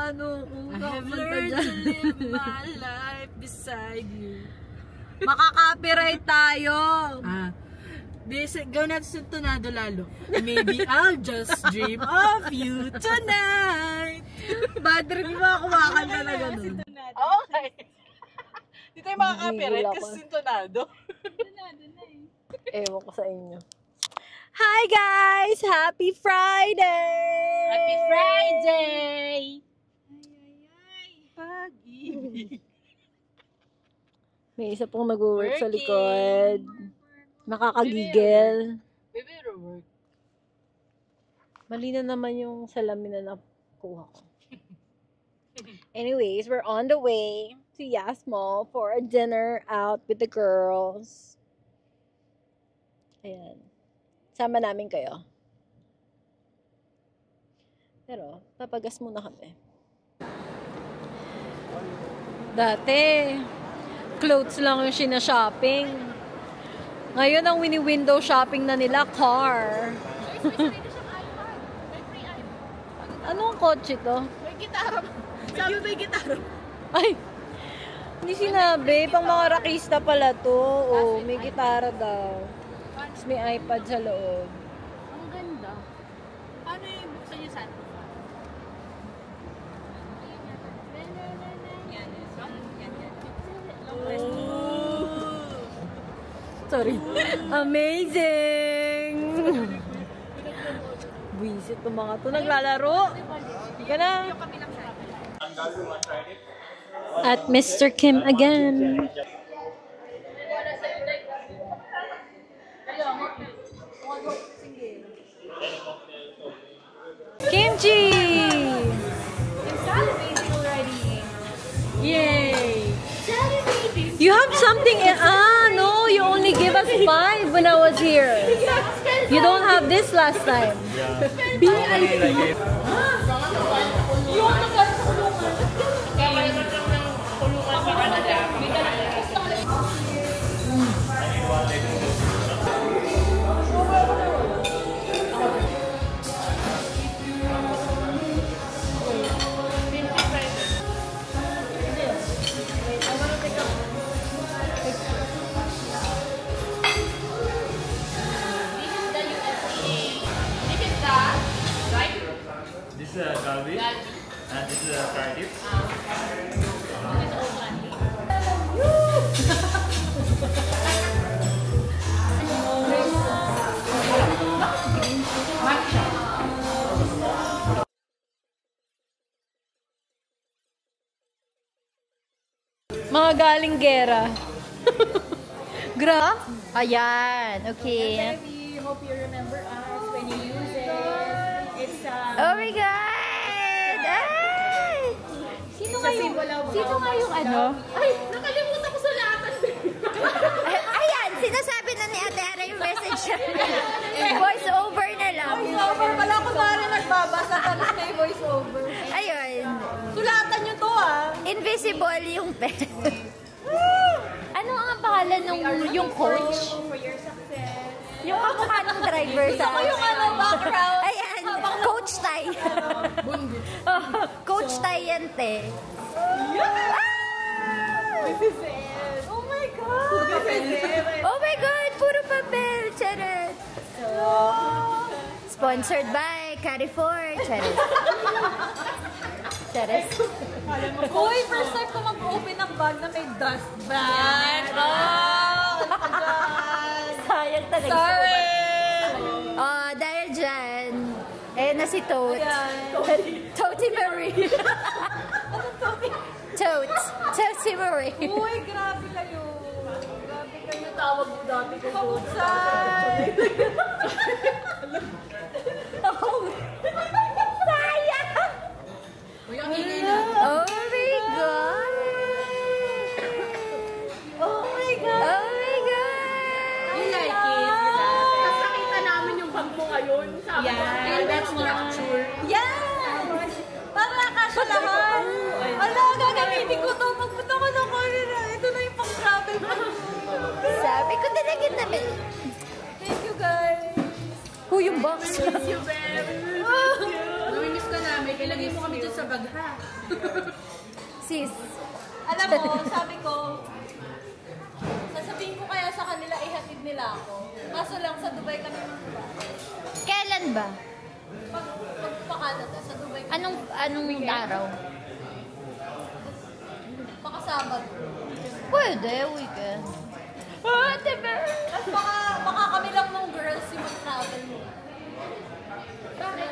ano kung I have learned to live my life beside you. Makaka-copyright tayo. Gawin natin sa tonado lalo. Maybe I'll just dream of you tonight. Bad trip yung mga kumakanta na gano'n. Okay. Hindi tayo makaka-copyright kasi sintonado. Sintonado na eh. Ewan ko sa inyo. Hi guys! Happy Friday! Happy Friday! Ay, pag-ibig. May isa pong nag-work sa likod. Nakakagigil. Baby, work. Mali na naman yung salamin na nakuha ko. Anyways, we're on the way to Yas Mall for a dinner out with the girls. Ayan. Sama namin kayo. Pero, papagas muna kami. Dati, clothes lang yung sinashopping. Ngayon, ang window shopping na nila, car. Anong kotse to? May gitara. Sabi may gitara. Ay! Hindi sinabi. Pang mga rakista pala to. Oh, may gitara daw. Tapos may iPad sa loob. Ang ganda. Paano yung buksan yung sunroof? Sorry. Amazing! Buisit itong mga to. Naglalaro. Hindi ka na. At Mr. Kim again. Kimchi! Yay! You have something in... no, you only give us 5 when I was here. You don't have this last time. VIP. This is a Galvin, and this is a Cardiff. Mga galing gera. Gra? Ayan, okay. We hope you remember us when you use it. It's Oh my God! Ay! Sino nga yung ano? Ay, nakalimutan ko sa lahat. Ayan, sinasabi na ni Ate Ara yung message niya. Voice over na lang. Voice over pala ko na rin nagbabasa tapos may voice over. Ayun. Sulatan nyo to Invisible yung pen. Ano ang pangalan ng yung coach? For your success. Yung kamukha ng driver sa... Ako yung background. Ayan, Coach Tay. Coach Tay yan, te. This is it. Oh my God. Oh my God, puro papel. Charot. Sponsored by Carrefour. Charot. Charot. Uy, first time ko mag-open ng bag na may dust bag. Oh, Sayang talaga. sorry. Oh, dahil dyan, na si Tote. Tote Marie. Tote Marie. Uy, grabe kayo. Grabe kayo. Tawag mo dati ko. Kamuksay. Sayang! Uy, ang ingay na. Oh my God! Oh my God. Oh my God! You like it? Tapos nakita namin yung bag mo ngayon. Sabi ko, that's structure. Yes! Para kasya lahat. Ala, gagamitin ko to. Pagpunta ko ng Korea. Ito na yung pang-travel ko. Sabi ko talaga naman. Thank you, guys. Yung box. Miss you, babe. Namimiss ka namin. ilagay mo kami dyan sa bag, ha? Sis. Alam mo, sabi ko, sasabihin ko kaya sa kanila, ihatid nila ako. Kaso lang, sa Dubai kami mag-Dubai. Kailan ba? Pagpa-Canada, sa Dubai kami. Anong araw? Pakasabado. Pwede, weekend. Whatever. Tapos baka kami lang ng girls yung mag-travel mo. Bakit?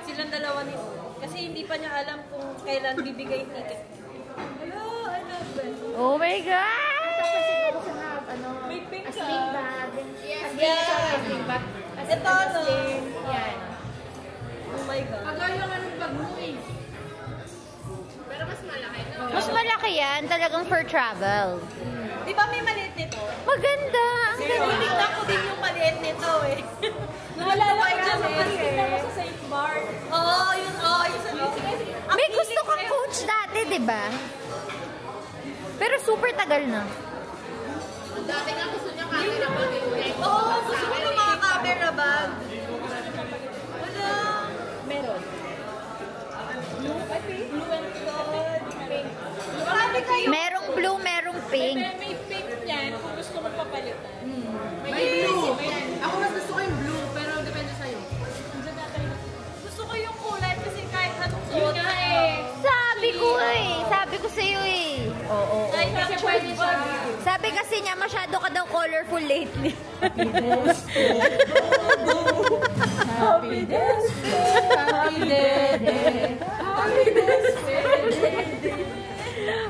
Silang dalawa ni O. Kasi hindi pa niya alam kung kailan bibigay yung ticket. Hello, I love them. Oh my God! May pink As ka. big bag. Yes. As big bag. As Ito, no? Yan. Oh my God. Agay yung anong bag mo eh. Pero mas malaki. No? Mas malaki yan, talagang for travel. Di ba may maliit nito? Maganda. Ang Kasi ganda. titignan ko din yung maliit nito eh. Naalala ko dyan sa pagkita ko sa St. Mart. Oo, yun. May gusto kang coach dati, di ba? Pero super tagal na. Dati nga gusto niya camera bag. Oo, gusto ko ng mga camera bag. Wala. Meron. Blue and gold. Pink. Marami kayo. Merong blue, merong pink. May pink yan kung gusto mo papalitan. May blue. Ako mas gusto ko yung blue, pero depende sa'yo. Gusto ko yung kulay kasi kahit anong suot. Sabi ko sa'yo eh. Oo. Kahit kasi pwede siya. Sabi kasi niya, masyado ka daw colorful lately.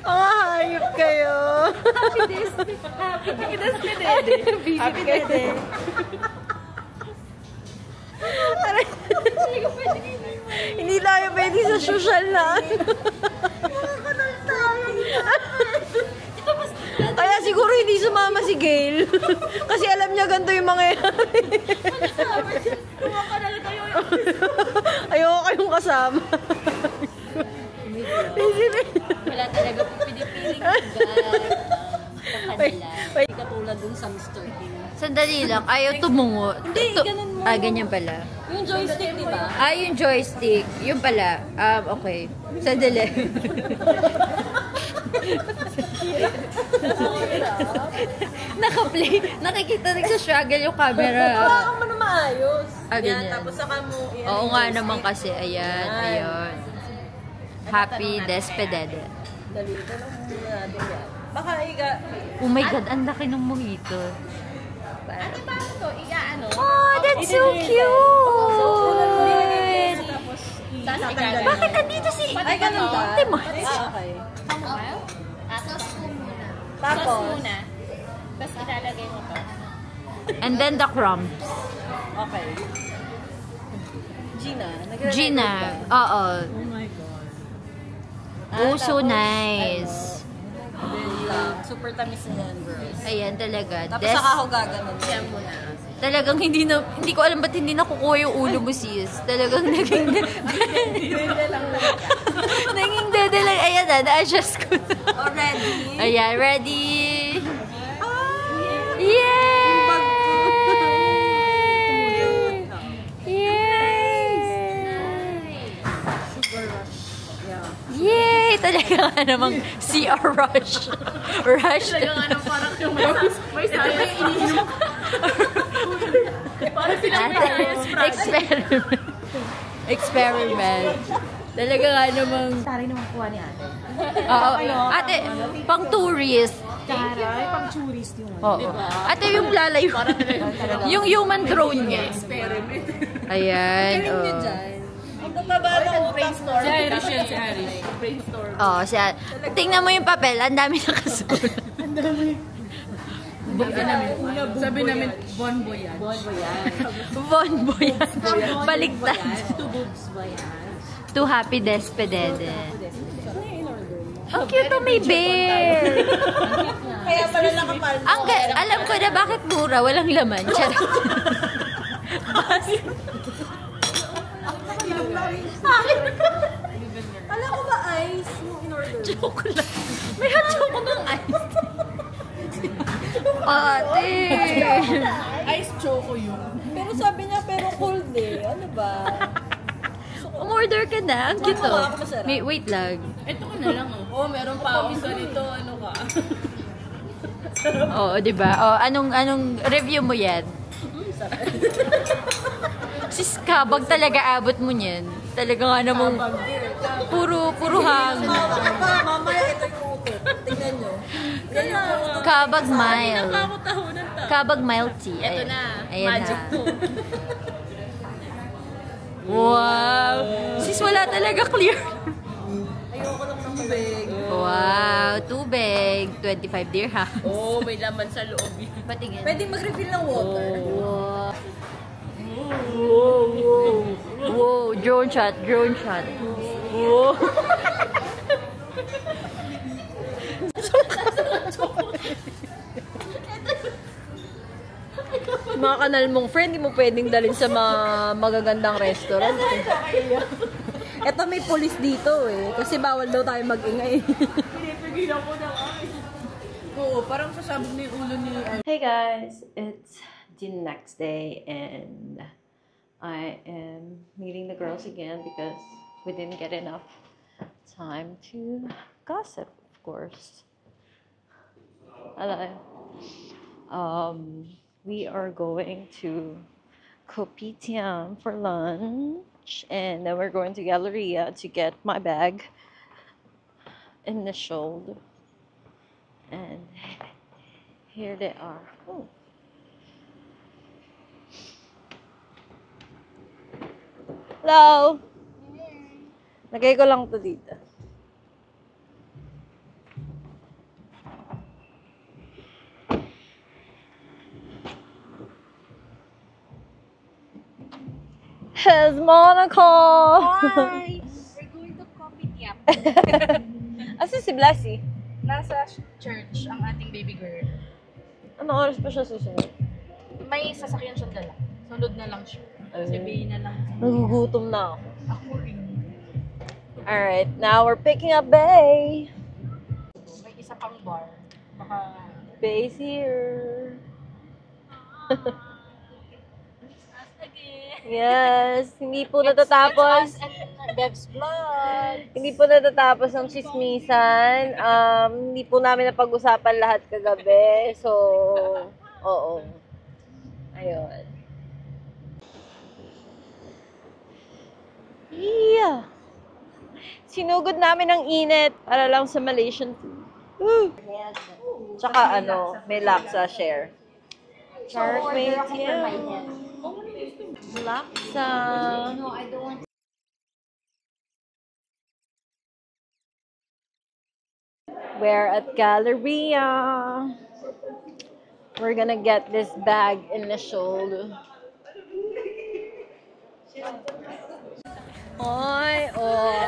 Ang hayop kayo. Hindi tayo pwede sa social na. Kaya siguro hindi sumama si Gail. Kasi alam niya ganito yung mangyayari. Ayoko kayong kasama. Wala talaga po pinipiling lugar sa kanila. Wait. Katulad dun sa Mr. King. Sandali lang. Ayaw tumungo. Hindi, ganun mo. Ah, ganyan pala. Yung joystick, di ba? Ah, yung joystick. Yung pala. Okay. Sandali. Naka-play. Nakikita nagsa-struggle yung camera. Baka mo na maayos. Ah, ganyan. Yan, tapos saka mo. yan, Oo yung nga joystick. naman kasi. Ayan. Ayun. Happy Despedede. Dali, tanong muna natin yan. Baka Oh my God, ang laki ng mojito. Ano ba ito? Ano? Oh, that's so cute! Bakit nandito si... Ay, ganun ba? Ate mo. Okay. Sauce ko muna. Tapos? Sauce muna. Tapos ilalagay mo to. And then the crumbs. Okay. Gina. Gina. Oo. Oh my God. Oh, so nice. Super tamis na yan, girls. Ayan talaga. Tapos saka ako gaganon. Yan muna. Talagang hindi ko alam ba't hindi nakukuha yung ulo mo, sis. Talagang naging naging dede lang. Ayan na, na-adjust ko na. Oh, ready? Ayan, ready? Yay! Yay! Talaga nga namang CR rush. Rush. Talagang parang yung may sabi iniinom. Parang Experiment. Experiment. Talaga nga namang... Taray naman kuha ni ate. Oo. Ate, pang tourist. Taray, pang tourist yun. Oo. Ate, yung lalayo. Yung human drone niya. Experiment. Ayan. Magkakabala ko Si Irish yan, si Irish. Brainstorm. Oh, siya. Tingnan mo yung papel. Ang dami nakasulat. Sabi namin, Bon Boyan. Von Boyan. Baliktad. Two boobs ba yan? To Happy Despedede. Ang cute to, may bear. Kaya pala nakapal. Alam ko na bakit mura. Walang laman. Charot. Kala ko ba ice yung in-order? Chocolate. May hot chocolate ng ice. Ate. Ice choco yun. Pero sabi niya, pero cold eh. Ano ba? Umorder ka na. Ang cute to. Wait lang. Ito ko na lang, oh. Oh, meron pa ako sa dito. Ano ka? Oo, diba? Oh, anong review mo yan? Sis, kabag talaga abot mo niyan. Talaga nga namang puro hang. Mamaya ito yung utot. Tingnan nyo. Kabag mile. Kabag mile tea. Ito na. Ayan Magic na. po. Wow! Sis, wala talaga clear. Ayoko lang ng tubig. Wow, tubig. 25 dirham. Oh, may laman sa loob yun. Patingin. Pwedeng mag-refill ng water. Wow. Wow, drone shot. Wow. Mga kanal mong friend, di mo pwedeng dalhin sa mga magagandang restaurant. Ito may police dito eh. Kasi bawal daw tayo mag-ingay. Oo, parang sasabog na yung ulo ni... Hey guys, it's the next day and I am meeting the girls again because we didn't get enough time to gossip, of course. Hello. We are going to Kopitiam for lunch and then we're going to Galleria to get my bag initialed. And here they are. Oh. Hello! Lagay ko lang to dito. Here's Monaco! Hi! We're going to Kopitiam. Asan si Blassie? Nasa church ang ating baby girl. Anong oras pa siya susunod? May sasakyan siyang dala. Sunod na lang siya. Sabihin na lang. Nagugutom na ako. Ako rin. Alright, now we're picking up Bay. May isa pang bar. Baka... Bay's here. Yes, hindi po natatapos. Bev's vlog. Hindi po natatapos ang chismisan. Hindi po namin napag-usapan lahat kagabi. So, oo. Ayun. Yeah. Sinugod namin ang init para lang sa Malaysian food. Woo! Tsaka may laksa share. Shark wait, yeah. Laksa. No, I don't want. We're at Galleria. We're gonna get this bag initialed. Oy, oh.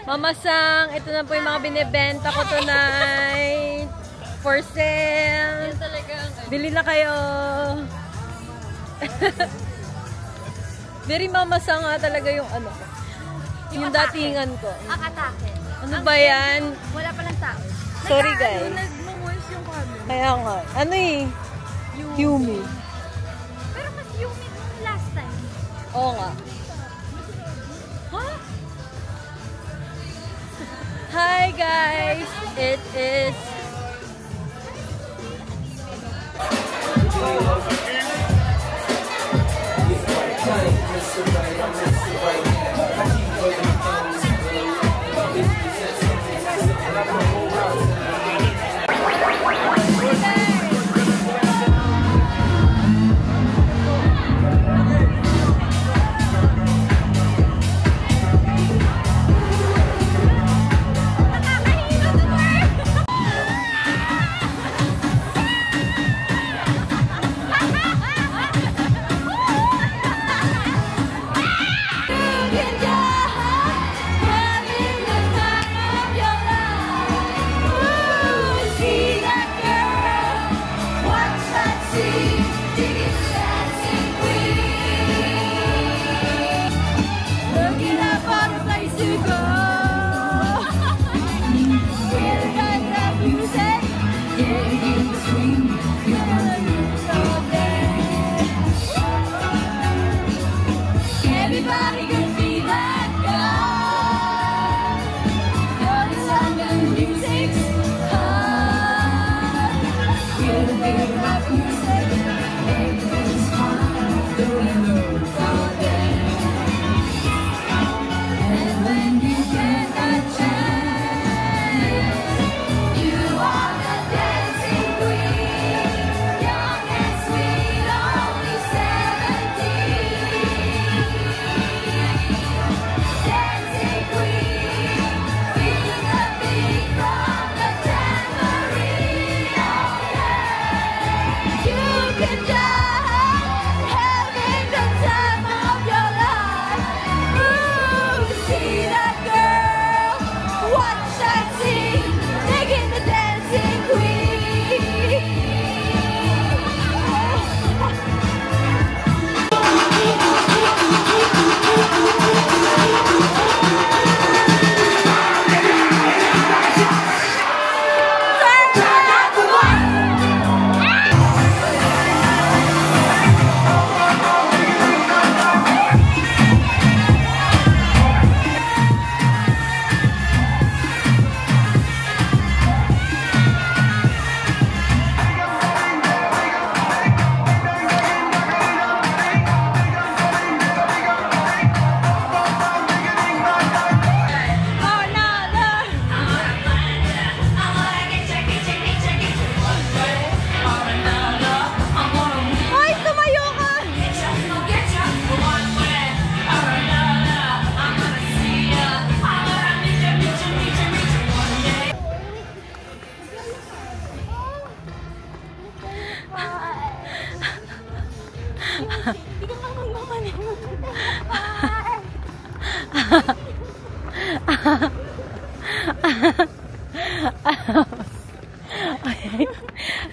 Mama Sang, ito na po yung mga binibenta ko tonight. For sale. Bili na kayo. Very Mama Sang nga talaga yung ano ko. Yung datingan ko. Ang atake. Ano ba yan? Wala palang tao. Sorry guys. Nag-moist yung camera. Kaya nga. Ano eh? Yumi. Pero mas yummy nung last time. Oo nga. Huh? Hi guys! It is... Everybody can feel that girl.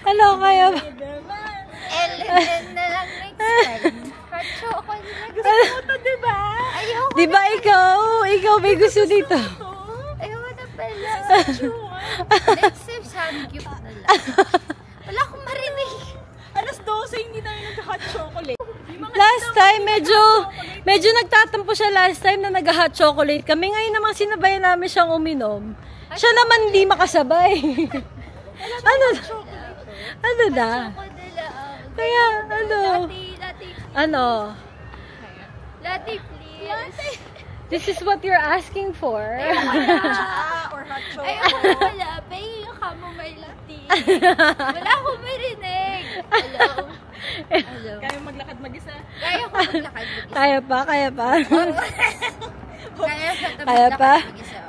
Ano kaya ba? Ellen na lang next time. Hot chocolate. Gusto mo to, diba? Ayoko. Diba ikaw may gusto dito? Ayoko na pala. Next time, samgyup na lang. Wala akong marinig. Alas 12, hindi tayo nag-hot chocolate. Last time, medyo nagtatampo siya last time na nag-hot chocolate kami. Ngayon naman sinabayan namin siyang uminom. Siya naman hindi makasabay. Ano na? Kaya, Latte, please. This is what you're asking for. Or hot chocolate. Ayoko wala. Pahingin yung chamomile latte. Wala akong marinig. Hello? Kaya maglakad mag-isa. Kaya ko maglakad mag-isa. Kaya pa? Kaya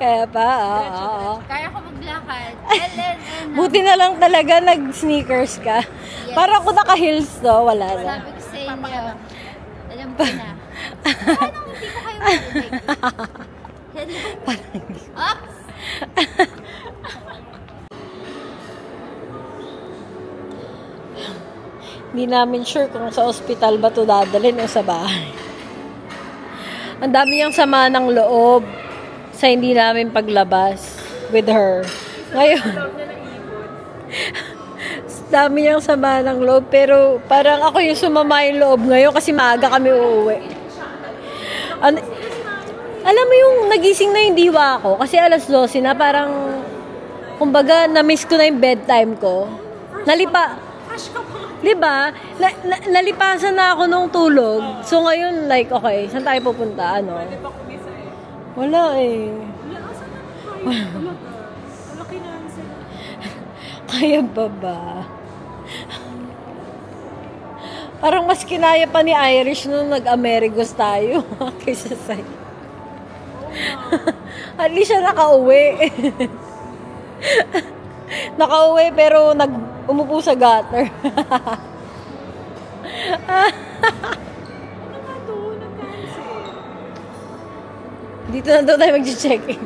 Kaya pa? Oo. Kaya ko maglakad. Ellen, Buti na lang talaga nag-sneakers ka. Yes. Para kung naka-heels to, wala na. sabi ko sa inyo, alam ko na. Paano hindi ko kayo marinig? Hello? Oops! Hindi namin sure kung sa ospital ba ito dadalhin o sa bahay. Ang dami niyang sama ng loob sa hindi namin paglabas with her. Ngayon, dami niyang sama ng loob, pero parang ako yung sumama yung loob ngayon kasi maaga kami uuwi. Alam mo yung nagising na yung diwa ko kasi alas 12 na, parang kumbaga na-miss ko na yung bedtime ko. Diba? Nalipasan na ako nung tulog. So ngayon, like, okay, saan tayo pupunta? Ano? Wala eh. Kaya pa ba? Parang mas kinaya pa ni Irish nung nag-Amerigos tayo kaysa sa'yo. At least siya nakauwi. Nakauwi pero umupo sa gutter. Dito na daw tayo mag-check-in.